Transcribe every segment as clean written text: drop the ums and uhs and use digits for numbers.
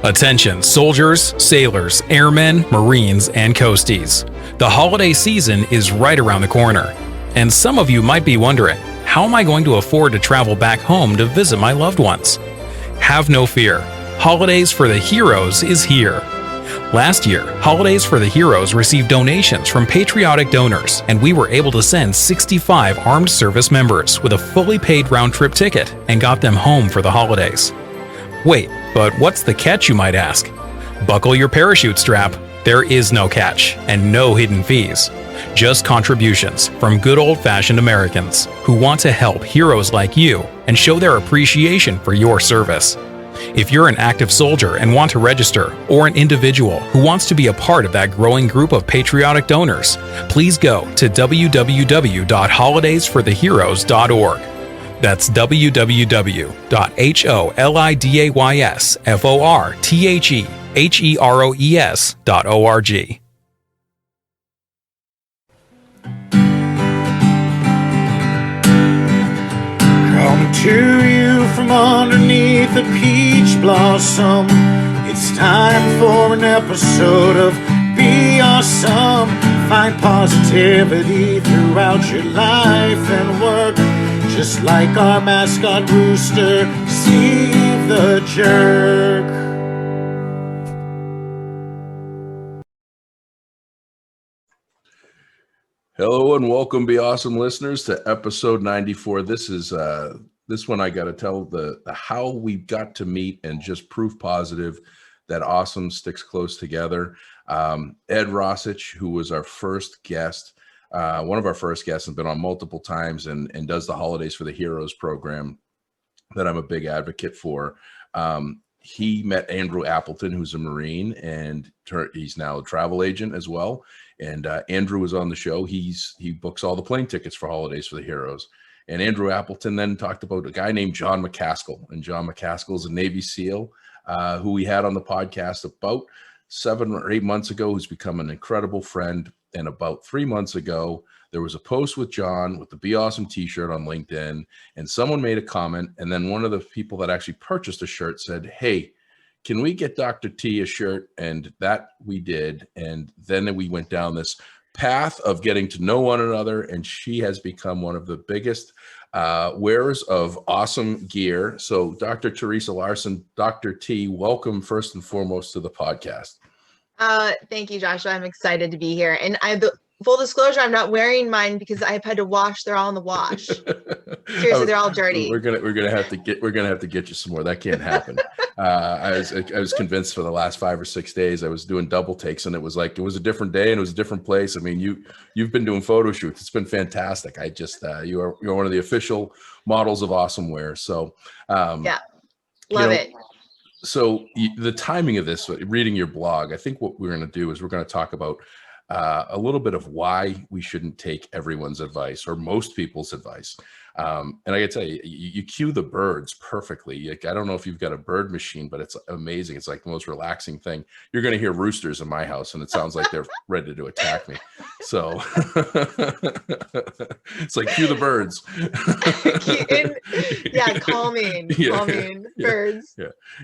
Attention soldiers, sailors, airmen, Marines, and coasties. The holiday season is right around the corner. And some of you might be wondering, how am I going to afford to travel back home to visit my loved ones? Have no fear. Holidays for the Heroes is here. Last year, Holidays for the Heroes received donations from patriotic donors, and we were able to send 65 armed service members with a fully paid round-trip ticket and got them home for the holidays. Wait, but what's the catch, you might ask? Buckle your parachute strap. There is no catch and no hidden fees. Just contributions from good old-fashioned Americans who want to help heroes like you and show their appreciation for your service. If you're an active soldier and want to register, or an individual who wants to be a part of that growing group of patriotic donors, please go to www.holidaysfortheheroes.org. That's www.holidaysfortheheroes.org. Coming to you from underneath a peach blossom, it's time for an episode of Be Awesome. Find positivity throughout your life and work, just like our mascot rooster, Steve the Jerk. Hello and welcome, Be Awesome listeners, to episode 94. This is this one I got to tell the how we got to meet and just proof positive that awesome sticks close together. Ed Rossich, who was our first guest, one of our first guests, and been on multiple times and does the Holidays for the Heroes program that I'm a big advocate for. He met Andrew Appleton, who's a Marine, and he's now a travel agent as well. And Andrew was on the show. He books all the plane tickets for Holidays for the Heroes. And Andrew Appleton then talked about a guy named John McCaskill. And John McCaskill is a Navy SEAL who we had on the podcast about 7 or 8 months ago, who's become an incredible friend. And about 3 months ago, there was a post with John with the Be Awesome t-shirt on LinkedIn, and someone made a comment. And then one of the people that actually purchased a shirt said, "Hey, can we get Dr. T a shirt?" And that we did. And then we went down this path of getting to know one another. And she has become one of the biggest wearers of awesome gear. So Dr. Theresa Larson, Dr. T, welcome first and foremost to the podcast. Thank you, Joshua. I'm excited to be here. And full disclosure, I'm not wearing mine because I've had to wash. They're all in the wash. Seriously, they're all dirty. We're gonna have to get you some more. That can't happen. I was convinced for the last 5 or 6 days. I was doing double takes, and it was like it was a different day and it was a different place. I mean, you've been doing photo shoots. It's been fantastic. I just you're one of the official models of awesome wear. So yeah, love it. So the timing of this, reading your blog, I think what we're going to do is we're going to talk about a little bit of why we shouldn't take everyone's advice or most people's advice. And I gotta tell you, you cue the birds perfectly. Like, I don't know if you've got a bird machine, but it's amazing. It's like the most relaxing thing. You're going to hear roosters in my house, and it sounds like they're ready to attack me. So it's like cue the birds. Calming birds.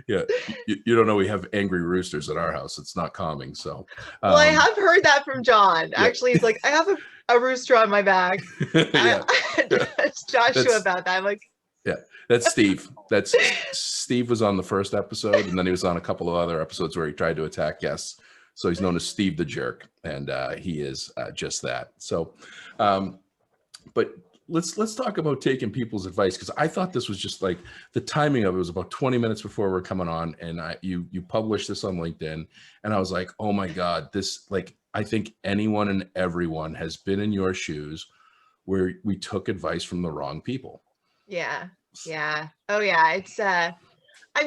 Yeah. You don't know we have angry roosters at our house. It's not calming. So well, I have heard that from John. Actually, he's like, I have a rooster on my back. That's Joshua about that. I'm like, yeah, that's Steve. Steve was on the first episode, and then he was on a couple of other episodes where he tried to attack guests. So he's known as Steve the Jerk, and he is just that. So, but let's talk about taking people's advice, because I thought this was just like the timing of it was about 20 minutes before we were coming on, and you published this on LinkedIn, and I was like, oh my God, this, like, I think anyone and everyone has been in your shoes where we took advice from the wrong people. Yeah. Oh yeah. It's, I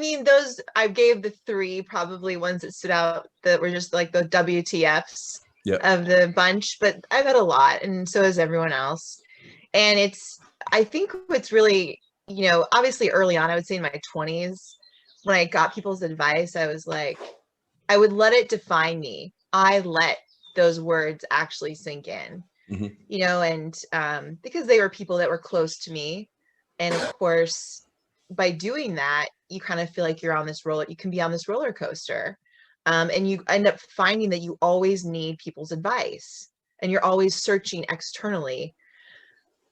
mean, those, I gave the 3 probably ones that stood out that were just like the WTFs of the bunch, but I've had a lot, and so has everyone else. And I think what's really, obviously early on, I would say in my 20s, when I got people's advice, I was like, I would let it define me. I let those words actually sink in, and because they were people that were close to me. And of course, by doing that, you kind of feel like you can be on this roller coaster. And you end up finding that you always need people's advice and you're always searching externally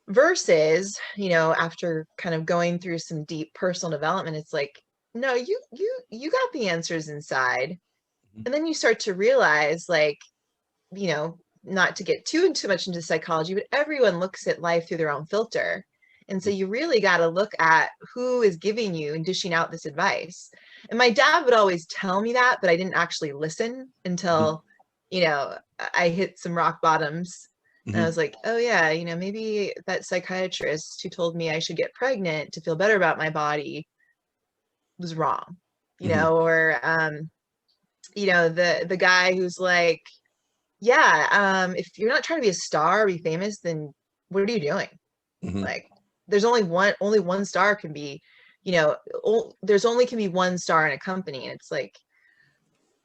versus, after kind of going through some deep personal development, it's like, no, you got the answers inside. And then you start to realize, like, not to get too much into psychology, but everyone looks at life through their own filter. And so you really got to look at who is giving you and dishing out this advice. And my dad would always tell me that, but I didn't actually listen until, I hit some rock bottoms. And I was like, oh yeah, maybe that psychiatrist who told me I should get pregnant to feel better about my body was wrong, or, the guy who's like, yeah, if you're not trying to be a star or be famous, then what are you doing? Like, there's only one star can be, there's only can be one star in a company. And it's like,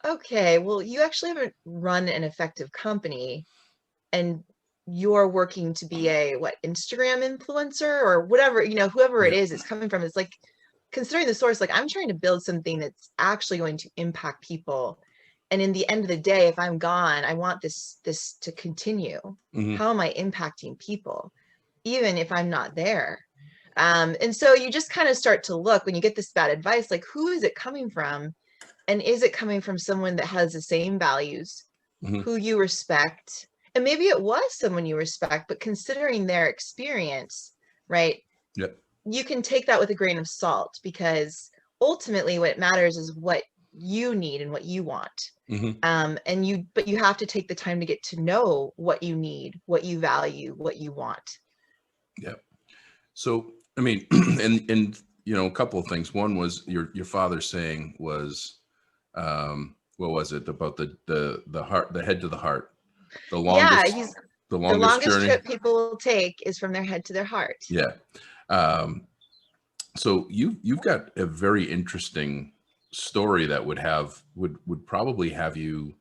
okay, well, you actually haven't run an effective company and you're working to be a Instagram influencer or whatever, whoever it is it's coming from. It's like, considering the source, like, I'm trying to build something that's actually going to impact people. And in the end of the day, if I'm gone, I want this to continue. How am I impacting people, even if I'm not there? And so you just kind of start to look when you get this bad advice, like, who is it coming from? And is it coming from someone that has the same values, who you respect? And maybe it was someone you respect, but considering their experience, right? Yep. You can take that with a grain of salt, because ultimately what matters is what you need and what you want. But you have to take the time to get to know what you need, what you value, what you want. Yeah. So, I mean, and a couple of things. One was your father saying was, what was it about the heart, the head to the heart, the longest, the longest journey trip people will take is from their head to their heart. Yeah. So you've got a very interesting story that would probably have you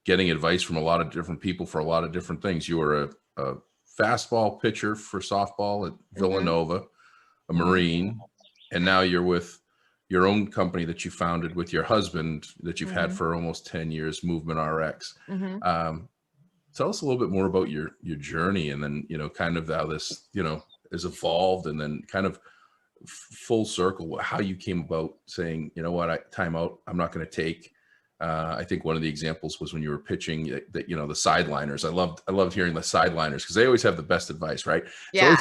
getting advice from a lot of different people for a lot of different things. You were a fastball pitcher for softball at Villanova, a Marine, and now you're with your own company that you founded with your husband that you've had for almost 10 years, Movement RX. Tell us a little bit more about your journey, and then, kind of how this, has evolved, and then kind of full circle, how you came about saying, time out, I'm not going to take. I think one of the examples was when you were pitching that, the sideliners. I loved hearing the sideliners because they always have the best advice, right? Yeah.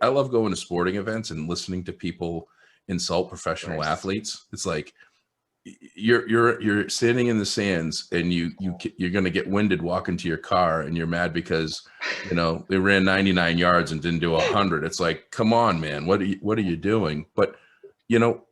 I love going to sporting events and listening to people insult professional athletes. It's like, you're standing in the stands and you're going to get winded walking to your car, and you're mad because they ran 99 yards and didn't do 100. It's like, come on, man, what are you doing? But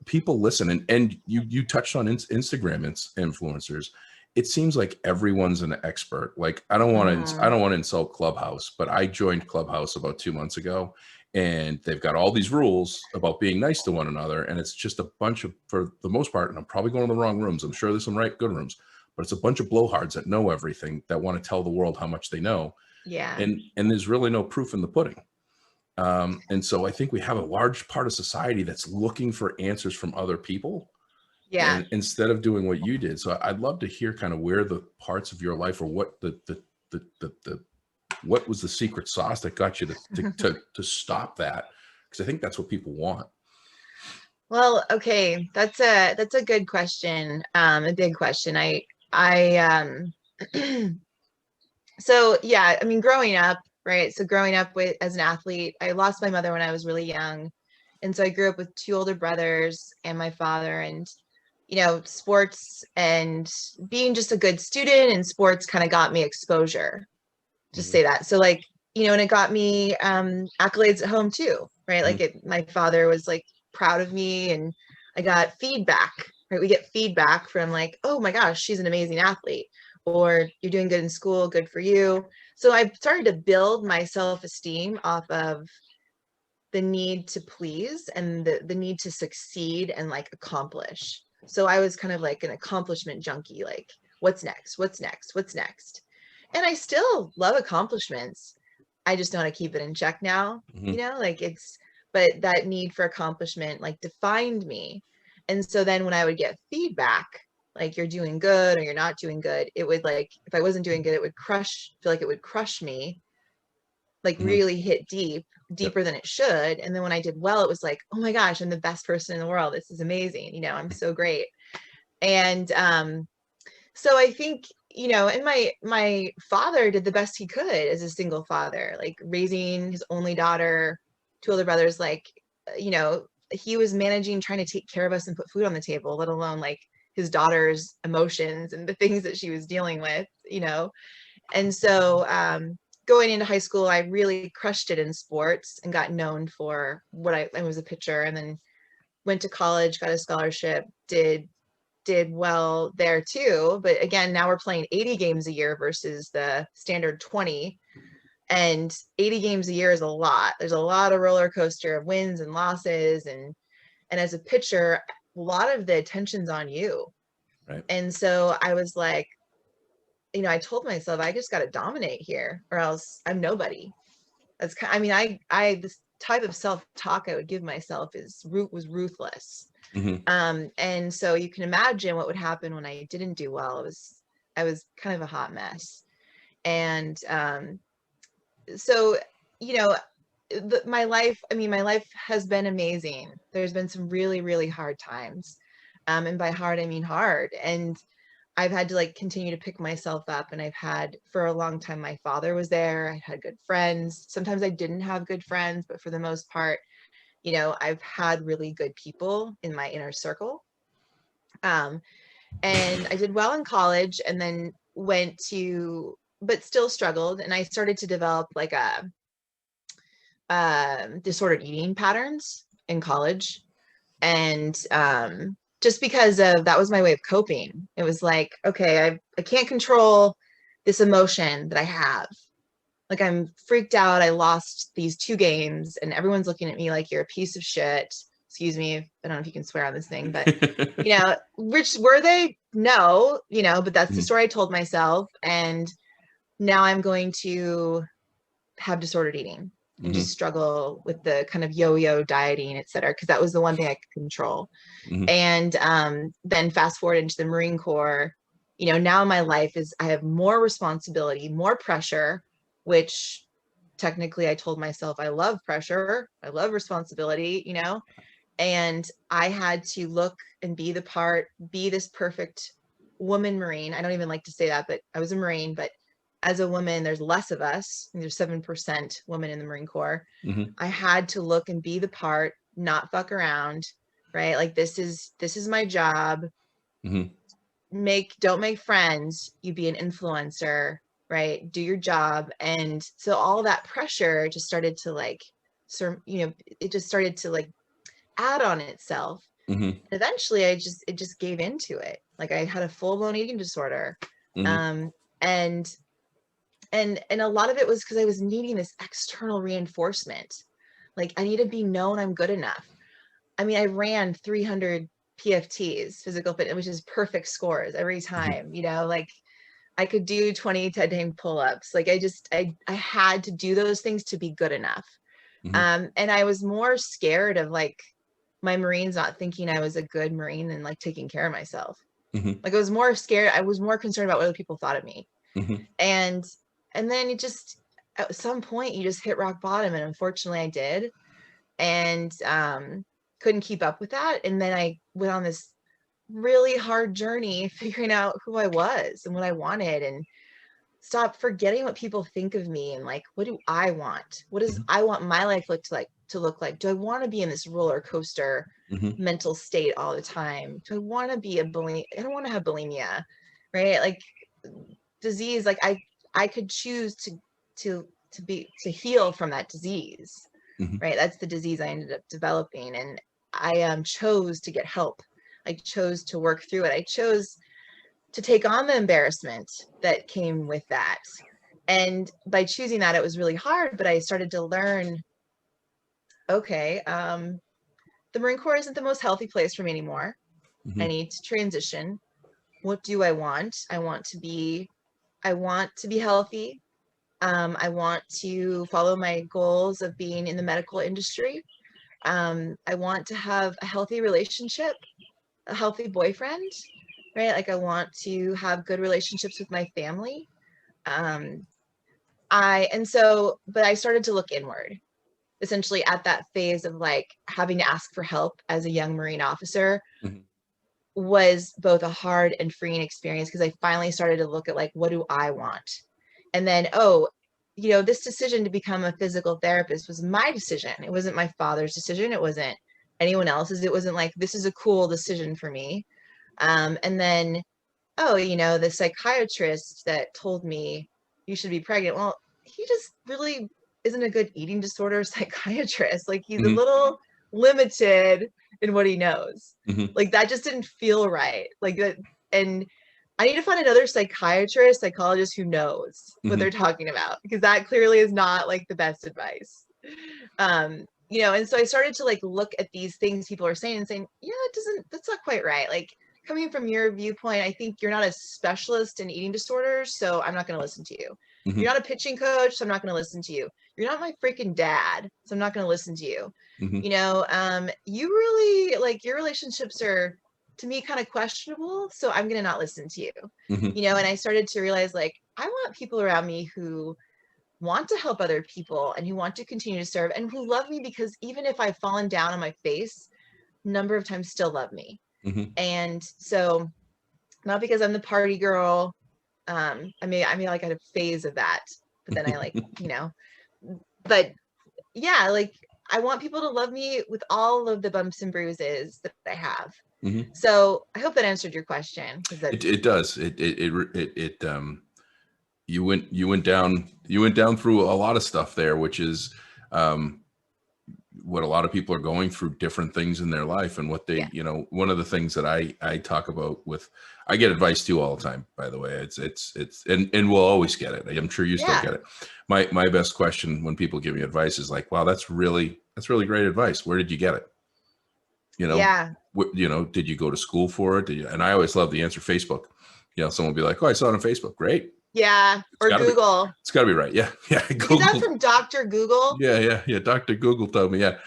people listen, and you touched on Instagram influencers. It seems like everyone's an expert. Like, I don't want to insult Clubhouse, but I joined Clubhouse about 2 months ago, and they've got all these rules about being nice to one another. And it's just a bunch of, for the most part, and I'm probably going to the wrong rooms. I'm sure there's some good rooms, but it's a bunch of blowhards that know everything, that want to tell the world how much they know. Yeah. And there's really no proof in the pudding. And so I think we have a large part of society that's looking for answers from other people. Yeah. And instead of doing what you did. So I'd love to hear kind of where the parts of your life, or what what was the secret sauce that got you to stop that? Because I think that's what people want. Well, okay, that's a good question. A big question. So yeah, I mean, growing up, right? So growing up as an athlete, I lost my mother when I was really young, and so I grew up with 2 older brothers and my father, and sports and being just a good student in sports kind of got me exposure. Just say that. So like, and it got me accolades at home too, right? Like my father was like proud of me, and I got feedback, right? We get feedback from like, oh my gosh, she's an amazing athlete, or you're doing good in school, good for you. So I started to build my self-esteem off of the need to please and the need to succeed and like accomplish. So I was kind of like an accomplishment junkie, like what's next? What's next? What's next? And I still love accomplishments. I just know how to keep it in check now, like but that need for accomplishment like defined me. And so then when I would get feedback, like you're doing good or you're not doing good, it would like, if I wasn't doing good, it would feel like it would crush me, like really hit deeper than it should. And then when I did well, it was like, oh my gosh, I'm the best person in the world. This is amazing. You know, I'm so great. And so I think, you know, and my father did the best he could as a single father, like raising his only daughter, two older brothers, like, you know, he was managing, trying to take care of us and put food on the table, let alone like his daughter's emotions and the things that she was dealing with, you know. And so going into high school, I really crushed it in sports and got known for what I was a pitcher, and then went to college, got a scholarship, did well there too. But again, now we're playing 80 games a year versus the standard 20. And 80 games a year is a lot. There's a lot of roller coaster of wins and losses. And as a pitcher, a lot of the attention's on you. Right. And so I was like, you know, I told myself, I just got to dominate here or else I'm nobody. That's kind of, I mean, I this type of self-talk I would give myself was ruthless. And so you can imagine what would happen when I didn't do well. I was kind of a hot mess. And so, you know, my life has been amazing. There's been some really, really hard times. And by hard, I mean hard. And I've had to like continue to pick myself up. And I've had, for a long time, my father was there. I had good friends. Sometimes I didn't have good friends, but for the most part, you know, I've had really good people in my inner circle. And I did well in college, and then but still struggled. And I started to develop like disordered eating patterns in college. And just because that was my way of coping. It was like, okay, I can't control this emotion that I have. Like, I'm freaked out. I lost these 2 games and everyone's looking at me like you're a piece of shit. Excuse me. I don't know if you can swear on this thing, but you know, which were they? No, you know, but that's the story I told myself. And now I'm going to have disordered eating and just struggle with the kind of yo-yo dieting, et cetera, because that was the one thing I could control. And then fast forward into the Marine Corps, you know, now my life is, I have more responsibility, more pressure, which technically I told myself, I love pressure, I love responsibility, you know, and I had to look and be this perfect woman Marine. I don't even like to say that, but I was a Marine, but as a woman, there's less of us. There's 7% women in the Marine Corps. I had to look and be the part, not fuck around, right? Like, this is my job. Don't make friends. You be an influencer, right? Do your job. And so all that pressure just started to like, you know, it just started to like add on itself. And eventually it just gave into it. Like, I had a full-blown eating disorder. And a lot of it was because I was needing this external reinforcement. Like, I need to be known I'm good enough. I mean, I ran 300 PFTs, physical fitness, which is perfect scores every time, you know, like I could do 20 10 pull-ups. Like, I had to do those things to be good enough. And I was more scared of like my Marines not thinking I was a good Marine and like taking care of myself. Like, I was more scared. I was more concerned about what other people thought of me. And then it just, at some point you just hit rock bottom. And unfortunately I did, and couldn't keep up with that. And then I went on this really hard journey figuring out who I was and what I wanted, and stop forgetting what people think of me. And like, what do I want? What does I want my life to look like? Do I want to be in this roller coaster mental state all the time? Do I want to be I don't want to have bulimia, right? Like, disease, like I could choose to heal from that disease, right? That's the disease I ended up developing. And I chose to get help. I chose to work through it. I chose to take on the embarrassment that came with that. And by choosing that, it was really hard, but I started to learn, okay, the Marine Corps isn't the most healthy place for me anymore. I need to transition. What do I want? I want to be healthy. I want to follow my goals of being in the medical industry. I want to have a healthy relationship, a healthy boyfriend, right? Like I want to have good relationships with my family. But I started to look inward, essentially at that phase of like having to ask for help as a young Marine officer. Mm-hmm. Was both a hard and freeing experience because I finally started to look at like, what do I want? And then, this decision to become a physical therapist was my decision. It wasn't my father's decision. It wasn't anyone else's. It wasn't like, this is a cool decision for me. And then, the psychiatrist that told me you should be pregnant. Well, he just really isn't a good eating disorder psychiatrist. Like he's mm-hmm. a little limited in what he knows. Mm-hmm. Like that just didn't feel right. Like that. And I need to find another psychologist who knows what mm-hmm. they're talking about, because that clearly is not like the best advice. And so I started to like look at these things people are saying and saying, that's not quite right. Like coming from your viewpoint, I think you're not a specialist in eating disorders, so I'm not going to listen to you. Mm-hmm. You're not a pitching coach, so I'm not going to listen to you. You're not my freaking dad, so I'm not going to listen to you. Mm-hmm. You really, like, your relationships are, to me, kind of questionable, so I'm going to not listen to you. Mm-hmm. And I started to realize, like, I want people around me who want to help other people and who want to continue to serve and who love me, because even if I've fallen down on my face, a number of times still love me. Mm-hmm. And so, not because I'm the party girl. I mean, like I had a phase of that, but then I like, but yeah, like I want people to love me with all of the bumps and bruises that I have. Mm-hmm. So I hope that answered your question. It does. You went down through a lot of stuff there, which is, what a lot of people are going through, different things in their life, and what they, one of the things that I talk about I get advice too all the time, by the way. It's and we'll always get it. I'm sure you still get it. My best question when people give me advice is like, wow, that's really great advice. Where did you get it? Did you go to school for it? And I always love the answer, Facebook. Someone will be like, oh, I saw it on Facebook. Great. Yeah. Or Google. It's gotta be right. Yeah. Yeah. Google. Is that from Dr. Google? Yeah. Dr. Google told me. Yeah.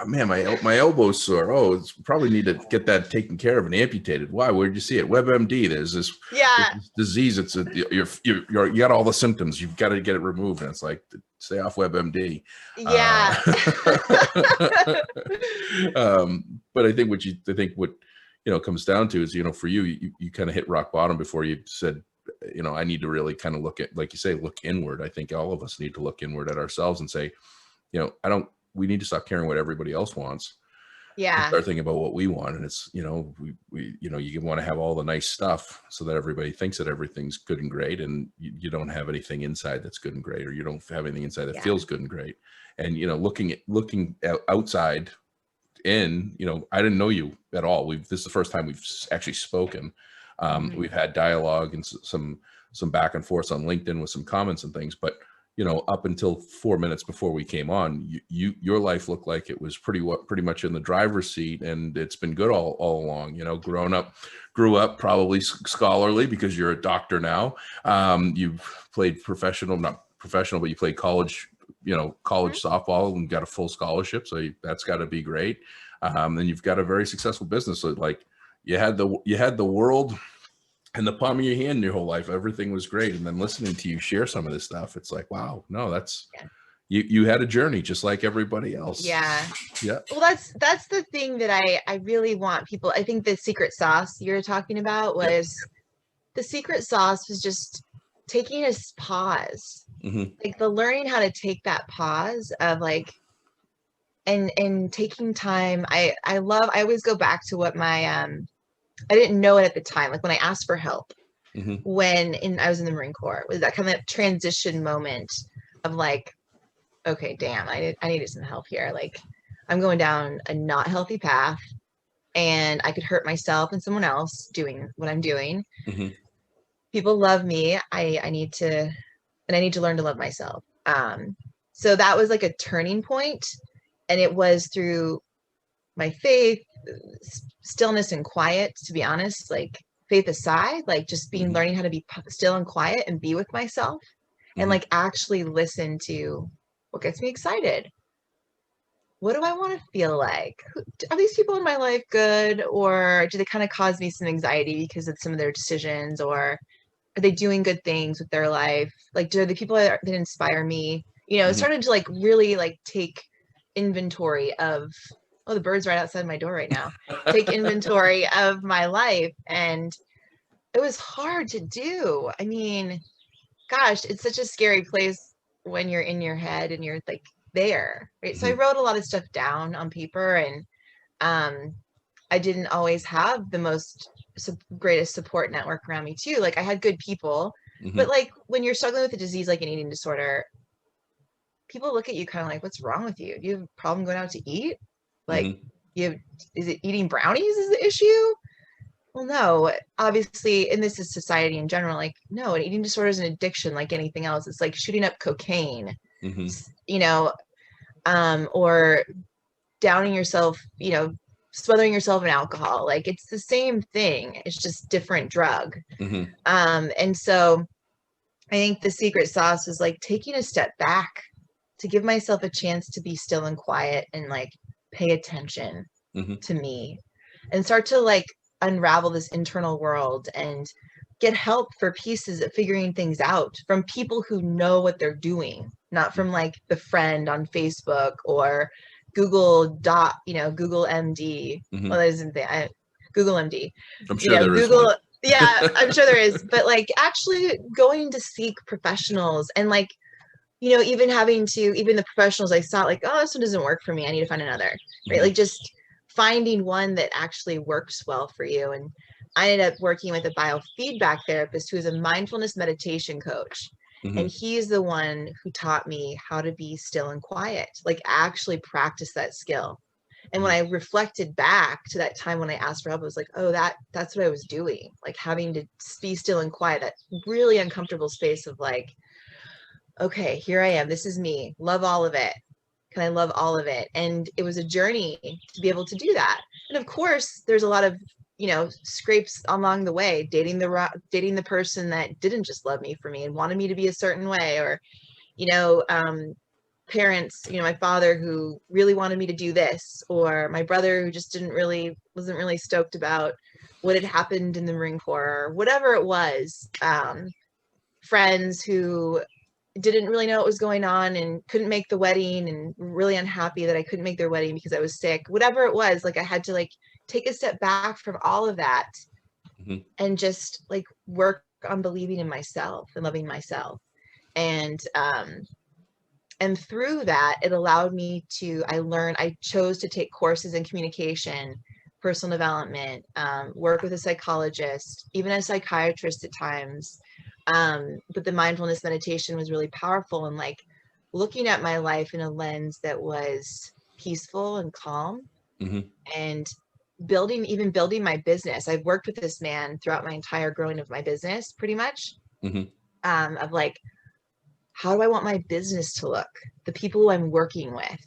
Man, my elbow's sore. Oh, it's probably need to get that taken care of and amputated. Why? Where'd you see it? WebMD. There's this disease. It's you got all the symptoms. You've got to get it removed. And it's like, stay off WebMD. Yeah. But I think what comes down to is, for you kind of hit rock bottom before you said, I need to really kind of look at, like you say, look inward. I think all of us need to look inward at ourselves and say, we need to stop caring what everybody else wants. Yeah. And start thinking about what we want. And it's, you want to have all the nice stuff so that everybody thinks that everything's good and great. And you don't have anything inside that's good and great, or you don't have anything inside that feels good and great. And, looking outside in, I didn't know you at all. This is the first time we've actually spoken. Mm-hmm. We've had dialogue and some back and forth on LinkedIn with some comments and things, but up until 4 minutes before we came on, your life looked like it was pretty much in the driver's seat, and it's been good all along. Grew up probably scholarly because you're a doctor now. You've played not professional, but you played college softball and got a full scholarship, so that's got to be great. And you've got a very successful business. So like, you had the world in the palm of your hand your whole life. Everything was great. And then listening to you share some of this stuff, it's like, wow, no, that's, you had a journey just like everybody else. Yeah. Yeah. Well, that's the thing that I really want people. I think the secret sauce you're talking about was the secret sauce was just taking a pause, like the learning how to take that pause of like, and taking time. I always go back to what my, I didn't know it at the time. Like when I asked for help, when I was in the Marine Corps, was that kind of transition moment of like, okay, damn, I needed some help here. Like I'm going down a not healthy path, and I could hurt myself and someone else doing what I'm doing. Mm-hmm. People love me. I need to learn to love myself. So that was like a turning point, and it was through my faith, stillness and quiet, to be honest, like faith aside, like just learning how to be still and quiet and be with myself, and like actually listen to what gets me excited, what do I want to feel like? Are these people in my life good, or do they kind of cause me some anxiety because of some of their decisions, or are they doing good things with their life? Like, do the people that inspire me? It started to like really like take inventory of, oh, the bird's right outside my door right now. Take inventory of my life. And it was hard to do. I mean, gosh, it's such a scary place when you're in your head and you're like there, right? So I wrote a lot of stuff down on paper, and I didn't always have the greatest support network around me too. Like I had good people, but like when you're struggling with a disease like an eating disorder, people look at you kind of like, what's wrong with you? Do you have a problem going out to eat? Like is it eating brownies is the issue? Well, no, obviously, and this is society in general, like, no, an eating disorder is an addiction like anything else. It's like shooting up cocaine, or downing yourself, smothering yourself in alcohol. Like it's the same thing. It's just different drug. And so I think the secret sauce is like taking a step back to give myself a chance to be still and quiet and like pay attention to me and start to like unravel this internal world and get help for pieces of figuring things out from people who know what they're doing, not from like the friend on Facebook or Google MD. Well, that isn't that Google MD. I'm sure there is one. Yeah, I'm sure there is. But like actually going to seek professionals and like, even the professionals I saw, like, oh, this one doesn't work for me. I need to find another, right? Like just finding one that actually works well for you. And I ended up working with a biofeedback therapist who is a mindfulness meditation coach. And he's the one who taught me how to be still and quiet, like actually practice that skill. And when I reflected back to that time when I asked for help, I was like, oh, that's what I was doing. Like having to be still and quiet, that really uncomfortable space of like, okay, here I am. This is me. Love all of it. Can I love all of it? And it was a journey to be able to do that. And of course, there's a lot of, scrapes along the way, dating the person that didn't just love me for me and wanted me to be a certain way, or, parents, my father who really wanted me to do this, or my brother who just wasn't really stoked about what had happened in the Marine Corps, or whatever it was. Friends who didn't really know what was going on and couldn't make the wedding and really unhappy that I couldn't make their wedding because I was sick, whatever it was. Like I had to like take a step back from all of that and just like work on believing in myself and loving myself. And through that, it allowed me I chose to take courses in communication, personal development, work with a psychologist, even a psychiatrist at times. But the mindfulness meditation was really powerful and like looking at my life in a lens that was peaceful and calm and building my business. I've worked with this man throughout my entire growing of my business, pretty much, of like, how do I want my business to look? The people who I'm working with.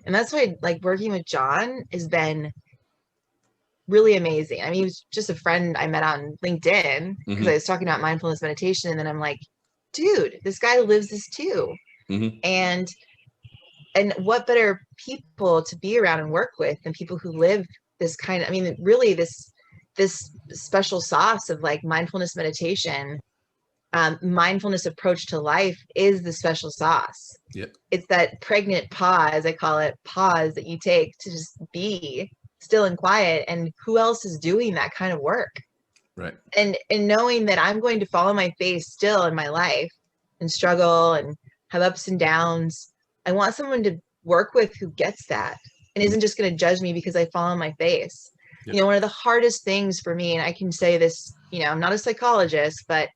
And that's why like working with John has been really amazing. I mean, he was just a friend I met on LinkedIn because I was talking about mindfulness meditation. And then I'm like, dude, this guy lives this too. And what better people to be around and work with than people who live this kind of, I mean, really this special sauce of like mindfulness meditation, mindfulness approach to life is the special sauce. It's that pregnant pause, I call it, pause that you take to just be still and quiet. And who else is doing that kind of work? Right. And knowing that I'm going to fall on my face still in my life and struggle and have ups and downs. I want someone to work with who gets that and isn't just going to judge me because I fall on my face. One of the hardest things for me, and I can say this, I'm not a psychologist, but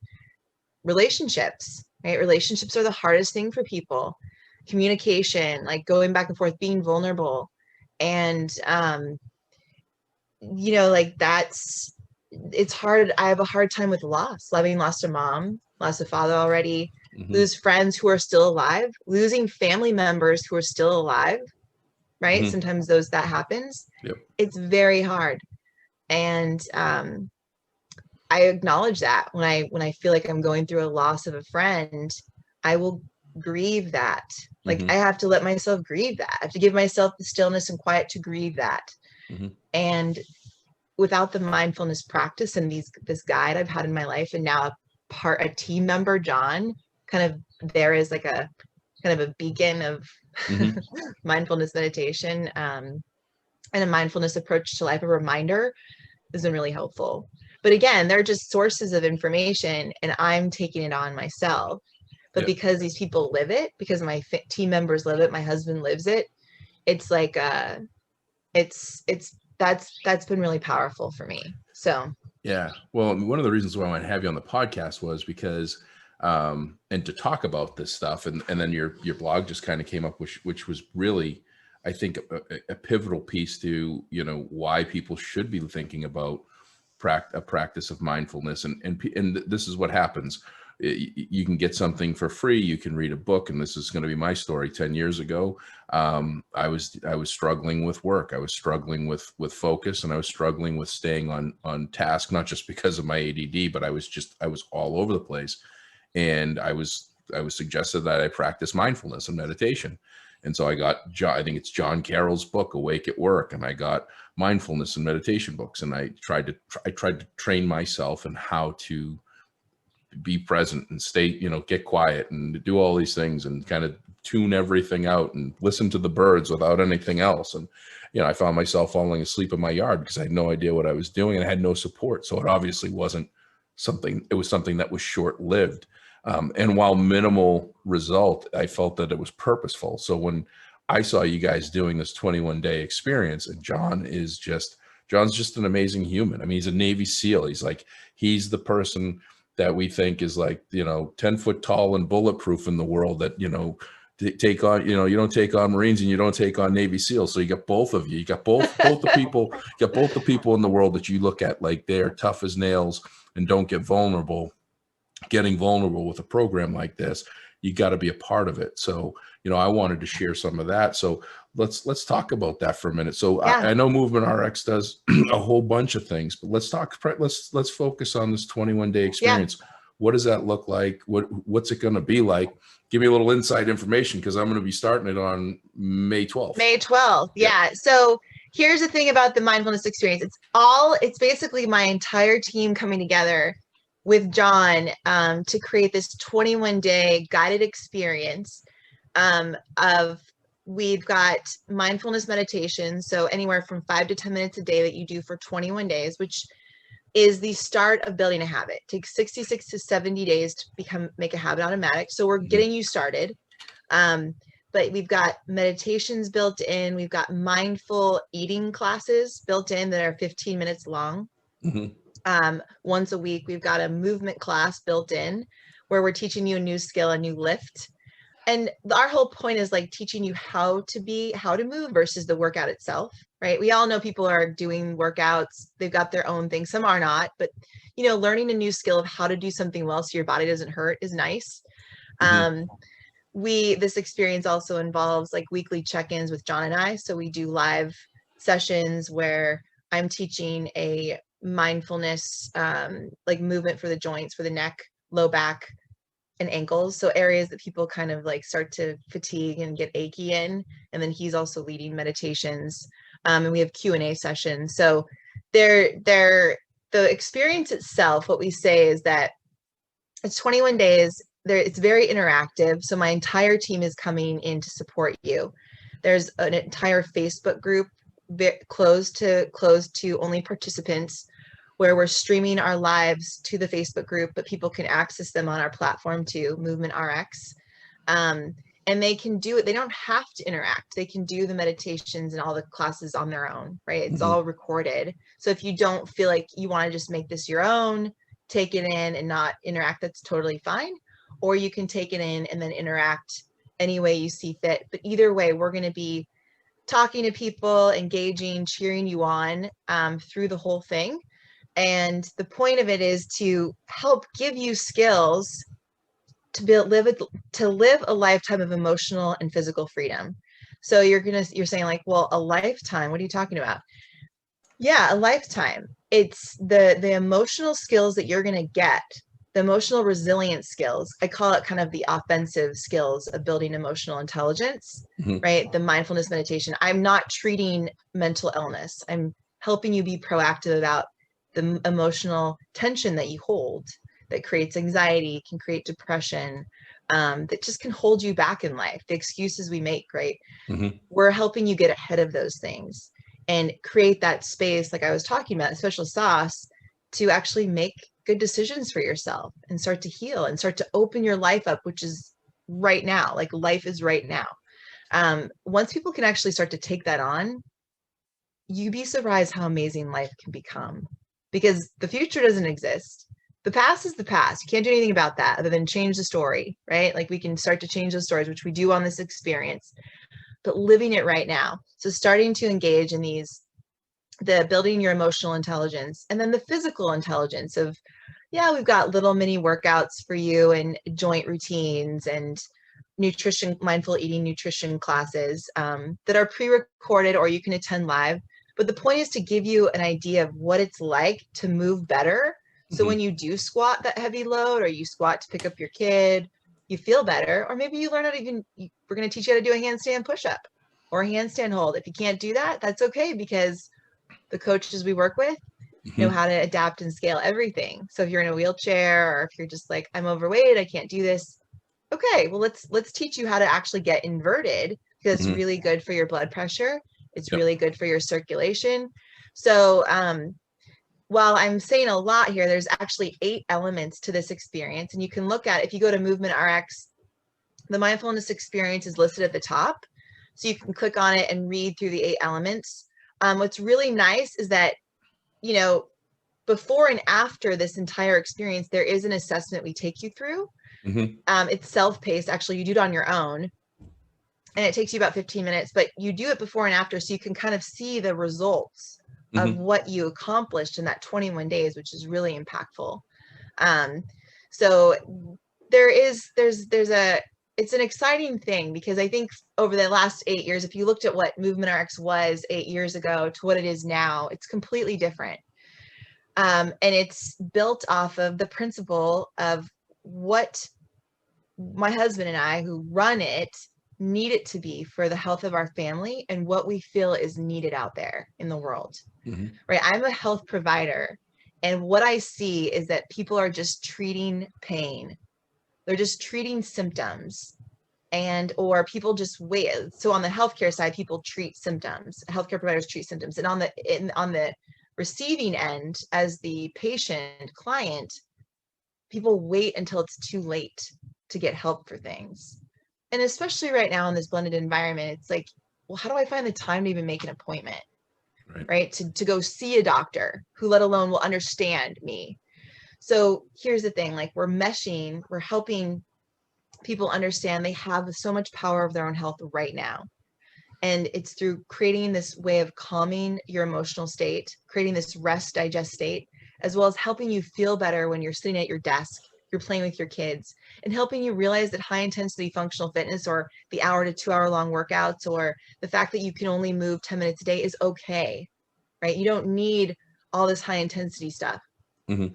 relationships, right? Relationships are the hardest thing for people. Communication, like going back and forth, being vulnerable. And, like it's hard. I have a hard time with loss, having lost a mom, lost a father already, lose friends who are still alive, losing family members who are still alive, right? Sometimes that happens. It's very hard. And I acknowledge that when I feel like I'm going through a loss of a friend, I will grieve that Like I have to let myself grieve that. I have to give myself the stillness and quiet to grieve that. And without the mindfulness practice and this guide I've had in my life, and now a team member, John, kind of there is like a kind of a beacon of mindfulness meditation and a mindfulness approach to life, a reminder, has been really helpful. But again, they're just sources of information and I'm taking it on myself. But because these people live it, because my team members live it, my husband lives it, it's like that's been really powerful for me. So yeah, well, one of the reasons why I want to have you on the podcast was because and to talk about this stuff, and then your blog just kind of came up, which was really, I think, a pivotal piece to, you know, why people should be thinking about a practice of mindfulness. And this is what happens. You can get something for free. You can read a book, and this is going to be my story. 10 years ago, I was struggling with work. I was struggling with focus, and I was struggling with staying on task, not just because of my ADD, but I was all over the place. And I was suggested that I practice mindfulness and meditation. And so I got, I think it's John Carroll's book, Awake at Work, and I got mindfulness and meditation books, and I tried to train myself in how to be present and stay, you know, get quiet and do all these things and kind of tune everything out and listen to the birds without anything else. And, you know, I found myself falling asleep in my yard because I had no idea what I was doing and I had no support. So it obviously wasn't something, it was something that was short-lived. And while minimal result, I felt that it was purposeful. So when I saw you guys doing this 21-day experience, and John's just an amazing human. I mean, he's a Navy SEAL. He's the person that we think is like, you know, 10 foot tall and bulletproof in the world that, you know, take on, you know, you don't take on Marines and you don't take on Navy SEALs. So you got both of you. You got both the people, you got both the people in the world that you look at like they're tough as nails and don't get vulnerable. Getting vulnerable with a program like this, you got to be a part of it. So, you know, I wanted to share some of that. So let's talk about that for a minute. So I know Movement RX does a whole bunch of things, but let's focus on this 21-day experience. Yeah. What does that look like? What's it going to be like? Give me a little inside information, because I'm going to be starting it on May 12th. May 12th. Yeah. So here's the thing about the mindfulness experience. It's basically my entire team coming together with John to create this 21-day guided experience we've got mindfulness meditation. So anywhere from 5 to 10 minutes a day that you do for 21 days, which is the start of building a habit. It takes 66 to 70 days to make a habit automatic. So we're getting you started. But we've got meditations built in. We've got mindful eating classes built in that are 15 minutes long. Once a week, we've got a movement class built in where we're teaching you a new skill, a new lift. And our whole point is like teaching you how to move versus the workout itself, right? We all know people are doing workouts. They've got their own thing. Some are not, but, you know, learning a new skill of how to do something well so your body doesn't hurt is nice. This experience also involves like weekly check-ins with John and I. So we do live sessions where I'm teaching a mindfulness, like movement for the joints, for the neck, low back, and ankles. So areas that people kind of like start to fatigue and get achy in. And then he's also leading meditations. And we have Q&A sessions. So the experience itself, what we say is that it's 21 days. It's very interactive. So my entire team is coming in to support you. There's an entire Facebook group closed to only participants, where we're streaming our lives to the Facebook group, but people can access them on our platform too, Movement RX. And they can do it. They don't have to interact. They can do the meditations and all the classes on their own, right? It's all recorded. So if you don't feel like you want to just make this your own, take it in and not interact, that's totally fine. Or you can take it in and then interact any way you see fit. But either way, we're going to be talking to people, engaging, cheering you on through the whole thing. And the point of it is to help give you skills to live a lifetime of emotional and physical freedom. So you're saying like, well, a lifetime, what are you talking about? Yeah, a lifetime. It's the emotional skills that you're going to get the emotional resilience skills. I call it kind of the offensive skills of building emotional intelligence, right? The mindfulness meditation. I'm not treating mental illness. I'm helping you be proactive about the emotional tension that you hold that creates anxiety, can create depression, that just can hold you back in life. The excuses we make, right? We're helping you get ahead of those things and create that space, like I was talking about, special sauce, to actually make good decisions for yourself and start to heal and start to open your life up, which is right now. Like life is right now. Once people can actually start to take that on, you'd be surprised how amazing life can become, because the future doesn't exist. The past is the past. You can't do anything about that other than change the story, right? Like we can start to change those stories, which we do on this experience, but living it right now. So starting to engage in the building your emotional intelligence, and then the physical intelligence of, yeah, we've got little mini workouts for you and joint routines and nutrition, mindful eating nutrition classes that are pre-recorded or you can attend live. But the point is to give you an idea of what it's like to move better. So when you do squat that heavy load, or you squat to pick up your kid, you feel better. Or maybe you learn how to we're going to teach you how to do a handstand push-up or a handstand hold. If you can't do that, that's okay, because the coaches we work with know how to adapt and scale everything. So if you're in a wheelchair, or if you're just like, I'm overweight, I can't do this. Okay, well, let's teach you how to actually get inverted, because it's really good for your blood pressure. It's really good for your circulation. So while I'm saying a lot here, there's actually 8 elements to this experience. And you can look at, if you go to Movement RX, the mindfulness experience is listed at the top. So you can click on it and read through the 8 elements. What's really nice is that, you know, before and after this entire experience, there is an assessment we take you through. It's self-paced. Actually, you do it on your own, and it takes you about 15 minutes, but you do it before and after, so you can kind of see the results of what you accomplished in that 21 days, which is really impactful. So it's an exciting thing, because I think over the last 8 years, if you looked at what Movement RX was 8 years ago to what it is now, it's completely different. And it's built off of the principle of what my husband and I, who run it, need it to be for the health of our family and what we feel is needed out there in the world. Right? I'm a health provider, and what I see is that people are just treating pain. They're just treating symptoms, or people just wait. So on the healthcare side, people treat symptoms. Healthcare providers treat symptoms, and on the receiving end, as the patient client, people wait until it's too late to get help for things. And especially right now in this blended environment, it's like, well, how do I find the time to even make an appointment? Right? To go see a doctor who, let alone, will understand me. So here's the thing, like, we're helping people understand they have so much power of their own health right now. And it's through creating this way of calming your emotional state, creating this rest, digest state, as well as helping you feel better when you're sitting at your desk, you're playing with your kids, and helping you realize that high intensity functional fitness, or the hour to 2 hour long workouts, or the fact that you can only move 10 minutes a day is okay, right? You don't need all this high intensity stuff.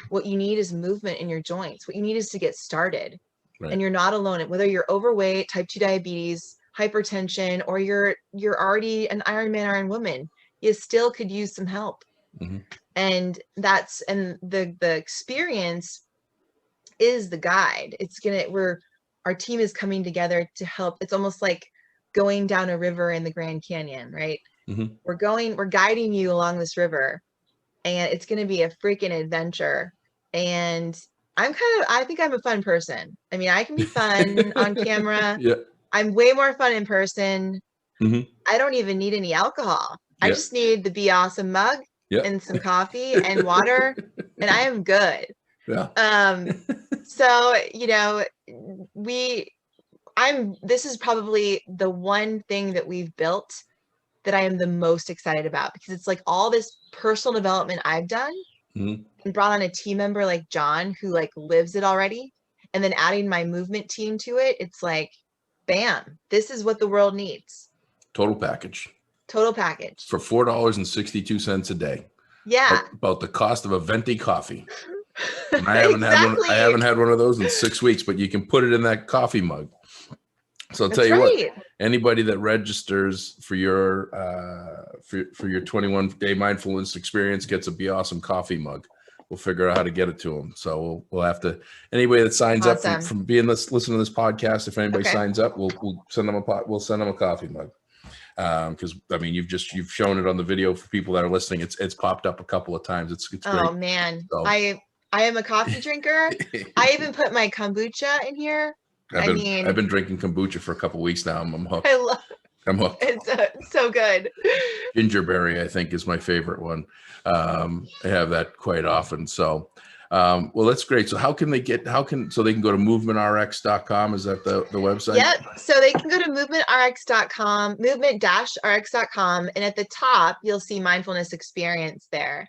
What you need is movement in your joints. What you need is to get started. And you're not alone. Whether you're overweight, type 2 diabetes, hypertension, or you're already an Ironman Iron woman, you still could use some help. And the experience is the guide. Our team is coming together to help. It's almost like going down a river in the Grand Canyon, right? We're guiding you along this river, and it's going to be a freaking adventure. And I think I'm a fun person. I mean, I can be fun on camera. I'm way more fun in person. I don't even need any alcohol. I just need the Be Awesome mug and some coffee and water, and I am good. So, you know, this is probably the one thing that we've built that I am the most excited about, because it's like all this personal development I've done and brought on a team member like John, who like lives it already. And then adding my movement team to it, it's like, bam, this is what the world needs. Total package. For $4.62 a day. Yeah. About the cost of a venti coffee. And I haven't Exactly. I haven't had one of those in 6 weeks, but you can put it in that coffee mug. So I'll tell you what, anybody that registers for your 21-day mindfulness experience gets a Be Awesome coffee mug. We'll figure out how to get it to them. So we'll have to, anybody that signs up from being listening to this podcast, if anybody signs up, we'll send them a coffee mug. Because I mean, you've shown it on the video for people that are listening. It's popped up a couple of times. It's great. Oh man, so, I am a coffee drinker. I even put my kombucha in here. I've been drinking kombucha for a couple of weeks now. I'm hooked. I'm hooked. It's so good. Gingerberry, I think, is my favorite one. I have that quite often. So, well, that's great. So so they can go to movementrx.com. Is that the website? Yep. So they can go to movementrx.com, movement-rx.com. And at the top, you'll see mindfulness experience there.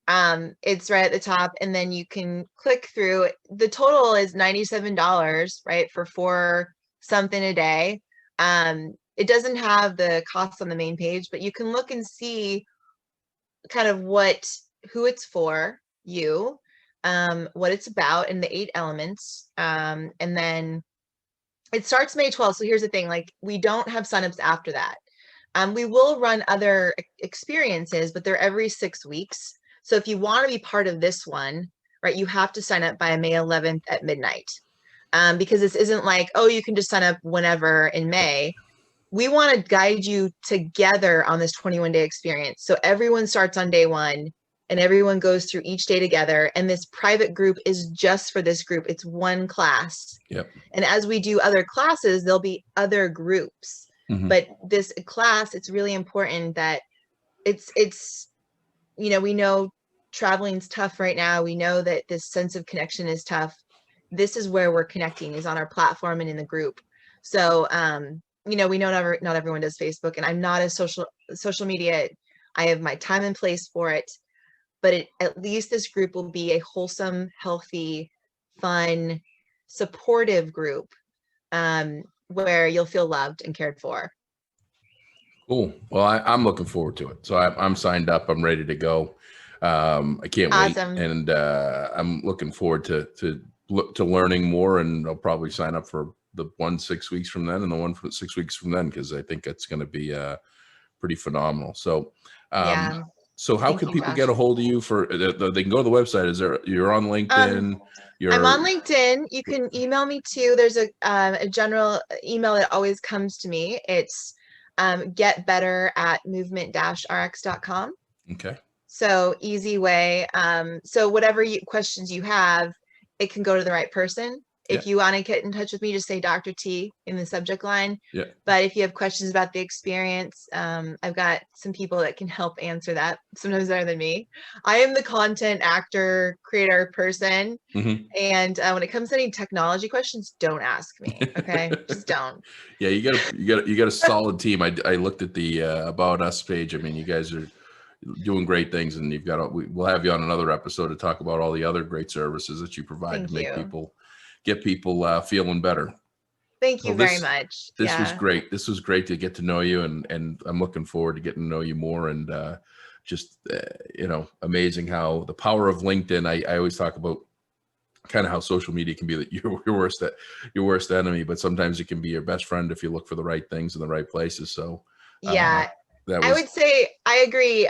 It's right at the top, and then you can click through. The total is $97, right, for 4 something a day. It doesn't have the costs on the main page, but you can look and see kind of who it's for you, what it's about, and the 8 elements. And then it starts May 12th. So here's the thing, like, we don't have signups after that. We will run other experiences, but they're every 6 weeks. So if you want to be part of this one, right, you have to sign up by May 11th at midnight, because this isn't like, oh, you can just sign up whenever in May. We want to guide you together on this 21-day experience. So everyone starts on day 1 and everyone goes through each day together. And this private group is just for this group. It's one class. Yep. And as we do other classes, there'll be other groups. Mm-hmm. But this class, it's really important that it's we know traveling's tough right now. We know that this sense of connection is tough. This is where we're connecting, is on our platform and in the group. So, we know not everyone does Facebook, and I'm not a social media. I have my time and place for it, but at least this group will be a wholesome, healthy, fun, supportive group, where you'll feel loved and cared for. Cool. Well, I'm looking forward to it. So I'm signed up. I'm ready to go. I can't wait, and I'm looking forward to learning more. And I'll probably sign up for the one 6 weeks from then, and the one for 6 weeks from then, because I think it's going to be pretty phenomenal. So, So how can people get a hold of you for? They can go to the website. You're on LinkedIn? I'm on LinkedIn. You can email me too. There's a general email that always comes to me. It's getbetter@movement-rx.com. Okay. So easy way. So whatever questions you have, it can go to the right person. If you want to get in touch with me, just say Dr. T in the subject line. Yeah. But if you have questions about the experience, I've got some people that can help answer that, sometimes better than me. I am the content actor, creator person. Mm-hmm. And when it comes to any technology questions, don't ask me. Okay. Just don't. Yeah. You got a solid team. I looked at the About Us page. I mean, you guys are doing great things, and we'll have you on another episode to talk about all the other great services that you provide to make people feeling better. Thank you very much. This was great. This was great to get to know you, and I'm looking forward to getting to know you more. And amazing how the power of LinkedIn. I always talk about kind of how social media can be your worst enemy, but sometimes it can be your best friend if you look for the right things in the right places. So I would say I agree,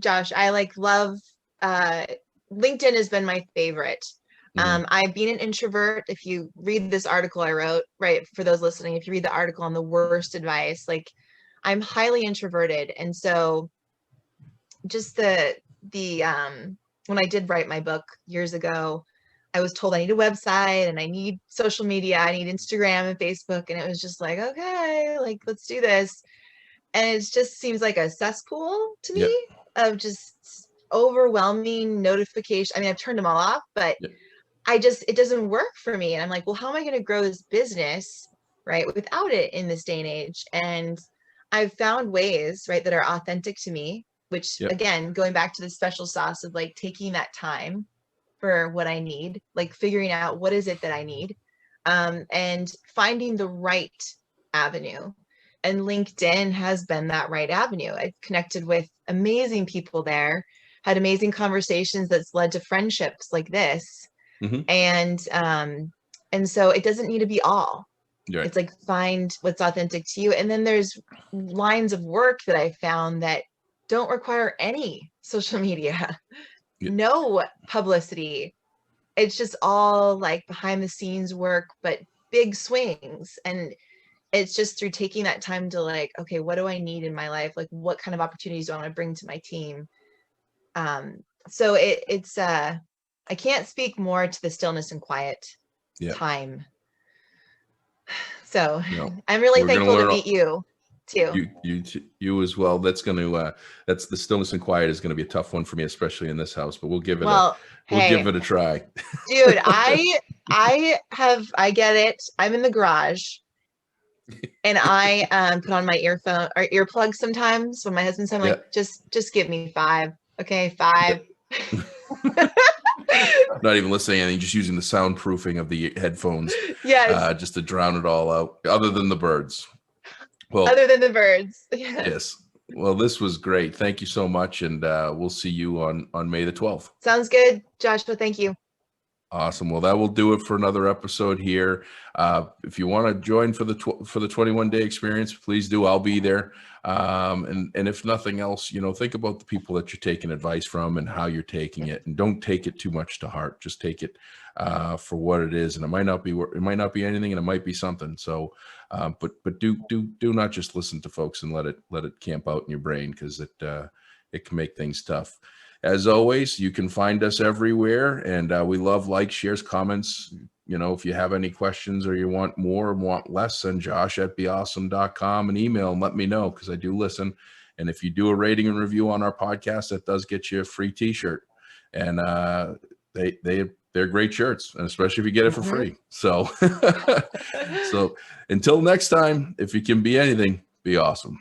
Josh. I love LinkedIn has been my favorite. I've been an introvert. If you read this article I wrote, right, for those listening, if you read the article on the worst advice, I'm highly introverted. And so just when I did write my book years ago, I was told I need a website and I need social media. I need Instagram and Facebook. And it was just okay, let's do this. And it just seems like a cesspool to me of just overwhelming notification. I mean, I've turned them all off, but it doesn't work for me. And I'm like, well, how am I going to grow this business, right, without it in this day and age? And I've found ways, right, that are authentic to me, which again, going back to the special sauce of taking that time for what I need, figuring out what is it that I need, and finding the right avenue. And LinkedIn has been that right avenue. I've connected with amazing people there. had amazing conversations that's led to friendships like this. Mm-hmm. And so it doesn't need to be all. Right. It's like, find what's authentic to you. And then there's lines of work that I found that don't require any social media, no publicity. It's just all like behind the scenes work, but big swings. And it's just through taking that time to like, okay, what do I need in my life? Like, what kind of opportunities do I want to bring to my team? So it's I can't speak more to the stillness and quiet time. So I'm really thankful to meet you too. You as well. That's the stillness and quiet is going to be a tough one for me, especially in this house, but we'll give it a try. Dude, I get it. I'm in the garage and I put on my earphone or earplugs sometimes when my husband's home, like, just give me 5. Okay, 5. Not even listening to anything, just using the soundproofing of the headphones. Yes. Just to drown it all out, other than the birds. Well, other than the birds. Yes. Well, this was great. Thank you so much. And we'll see you on May the 12th. Sounds good, Joshua. Thank you. Awesome. Well, that will do it for another episode here. If you want to join for the 21-day experience, please do. I'll be there. And if nothing else, think about the people that you're taking advice from and how you're taking it, and don't take it too much to heart. Just take it for what it is. And it might not be anything, and it might be something. So, but do not just listen to folks and let it camp out in your brain, because it can make things tough. As always, you can find us everywhere, and we love likes, shares, comments. If you have any questions or you want more or want less, send josh@beawesome.com an email and let me know, because I do listen. And if you do a rating and review on our podcast, that does get you a free t-shirt. And they're great shirts, and especially if you get it for free. So, so until next time, if you can be anything, be awesome.